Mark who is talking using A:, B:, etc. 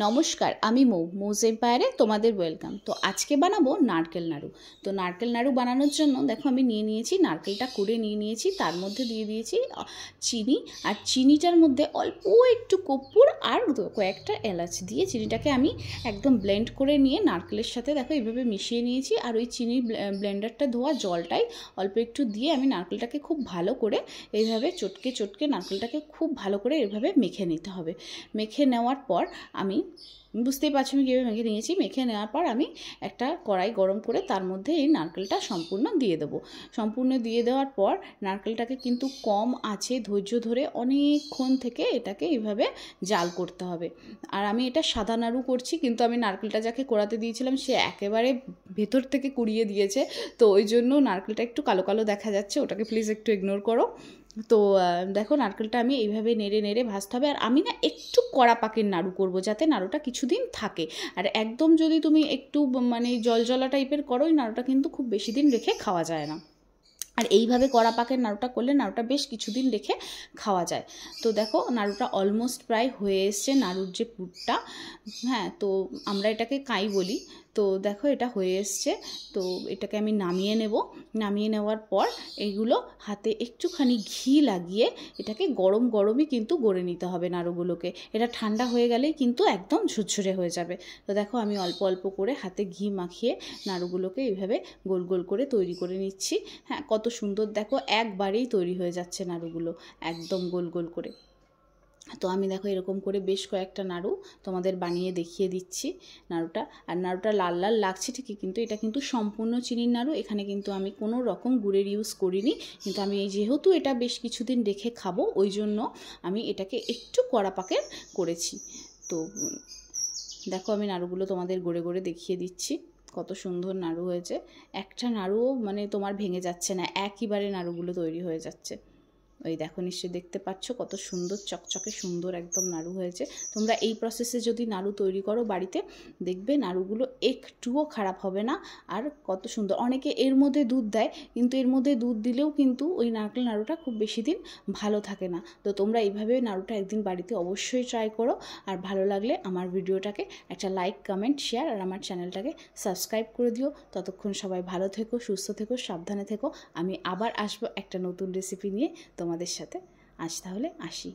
A: নমস্কার, আমি মৌজ এম্পায়ারে তোমাদের ওয়েলকাম। তো আজকে বানাবো নারকেল নাড়ু। তো নারকেল নাড়ু বানানোর জন্য দেখো আমি নিয়ে নিয়েছি, নারকেলটা কুড়ে নিয়ে নিয়েছি, তার মধ্যে দিয়ে দিয়েছি চিনি, আর চিনিটার মধ্যে অল্প একটু কর্পূর আর কয়েকটা এলাচ দিয়ে চিনিটাকে আমি একদম ব্লেন্ড করে নিয়ে নারকেলের সাথে দেখো এইভাবে মিশিয়ে নিয়েছি। আর ওই চিনির ব্লেন্ডারটা ধোয়া জলটাই অল্প একটু দিয়ে আমি নারকেলটাকে খুব ভালো করে এইভাবে চটকে চটকে নারকেলটাকে খুব ভালো করে এইভাবে মেখে নিতে হবে। মেখে নেওয়ার পর আমি বুঝতেই পারছি আমি কীভাবে মেখে নিয়েছি। মেখে নেওয়ার পর আমি একটা কড়াই গরম করে তার মধ্যে এই নারকেলটা সম্পূর্ণ দিয়ে দেবো। সম্পূর্ণ দিয়ে দেওয়ার পর নারকেলটাকে কিন্তু কম আঁচে ধৈর্য ধরে অনেকক্ষণ থেকে এটাকে এইভাবে জাল করতে হবে। আর আমি এটা সাদা নাড়ু করছি, কিন্তু আমি নারকেলটা যাকে কোড়াতে দিয়েছিলাম সে একেবারে ভেতর থেকে কুড়িয়ে দিয়েছে, তো ওই জন্য নারকেলটা একটু কালো কালো দেখা যাচ্ছে, ওটাকে প্লিজ একটু ইগনোর করো। তো দেখো নারকেলটা আমি এইভাবে নেড়ে নেড়ে ভাজতে হবে। আর আমি না একটু কড়া পাকের নাড়ু করব, যাতে নাড়ুটা কিছুদিন থাকে। আর একদম যদি তুমি একটু মানে জলজলা টাইপের করো, ওই নাড়ুটা কিন্তু খুব বেশি দিন রেখে খাওয়া যায় না। আর এইভাবে কড়া পাকের নাড়ুটা করলে নাড়ুটা বেশ কিছুদিন রেখে খাওয়া যায়। তো দেখো নাড়ুটা অলমোস্ট প্রায় হয়ে এসছে, নাড়ুর যে পুরটা, হ্যাঁ, তো আমরা এটাকে কাই বলি। তো দেখো এটা হয়ে এসছে, তো এটাকে আমি নামিয়ে নেব। নামিয়ে নেওয়ার পর এইগুলো হাতে একটুখানি ঘি লাগিয়ে এটাকে গরম গরমই কিন্তু গড়ে নিতে হবে নাড়ুগুলোকে। এটা ঠান্ডা হয়ে গেলেই কিন্তু একদম ঝুরঝুরে হয়ে যাবে। তো দেখো আমি অল্প অল্প করে হাতে ঘি মাখিয়ে নাড়ুগুলোকে এইভাবে গোল গোল করে তৈরি করে নিচ্ছি। হ্যাঁ, কত সুন্দর দেখো একবারেই তৈরি হয়ে যাচ্ছে নাড়ুগুলো একদম গোল গোল করে। তো আমি দেখো এরকম করে বেশ কয়েকটা নাড়ু তোমাদের বানিয়ে দেখিয়ে দিচ্ছি নাড়ুটা। আর নাড়ুটা লাল লাল লাগছে ঠিকই, কিন্তু এটা কিন্তু সম্পূর্ণ চিনির নাড়ু, এখানে কিন্তু আমি কোনো রকম গুড়ের ইউজ করিনি। কিন্তু আমি যেহেতু এটা বেশ কিছুদিন রেখে খাবো, ওই জন্য আমি এটাকে একটু কড়া পাকের করেছি। তো দেখো আমি নাড়ুগুলো তোমাদের গড়ে গড়ে দেখিয়ে দিচ্ছি, কত সুন্দর নাড়ু হয়েছে। একটা নাড়ুও মানে তোমার ভেঙে যাচ্ছে না, একইবারে নাড়ুগুলো তৈরি হয়ে যাচ্ছে। ওই দেখো নিশ্চয়ই দেখতে পাচ্ছ কত সুন্দর চকচকে সুন্দর একদম নাড়ু হয়েছে। তোমরা এই প্রসেসে যদি নাড়ু তৈরি করো বাড়িতে, দেখবে নাড়ুগুলো একটুও খারাপ হবে না। আর কত সুন্দর, অনেকে এর মধ্যে দুধ দেয়, কিন্তু এর মধ্যে দুধ দিলেও কিন্তু ওই নারকেল নাড়ুটা খুব বেশি দিন ভালো থাকে না। তো তোমরা এইভাবে নাড়ুটা একদিন বাড়িতে অবশ্যই ট্রাই করো। আর ভালো লাগলে আমার ভিডিওটাকে একটা লাইক, কমেন্ট, শেয়ার আর আমার চ্যানেলটাকে সাবস্ক্রাইব করে দিও। ততক্ষণ সবাই ভালো থেকো, সুস্থ থেকো, সাবধানে থেকো। আমি আবার আসবো একটা নতুন রেসিপি নিয়ে তোমাদের সাথে। আজ তাহলে আসি।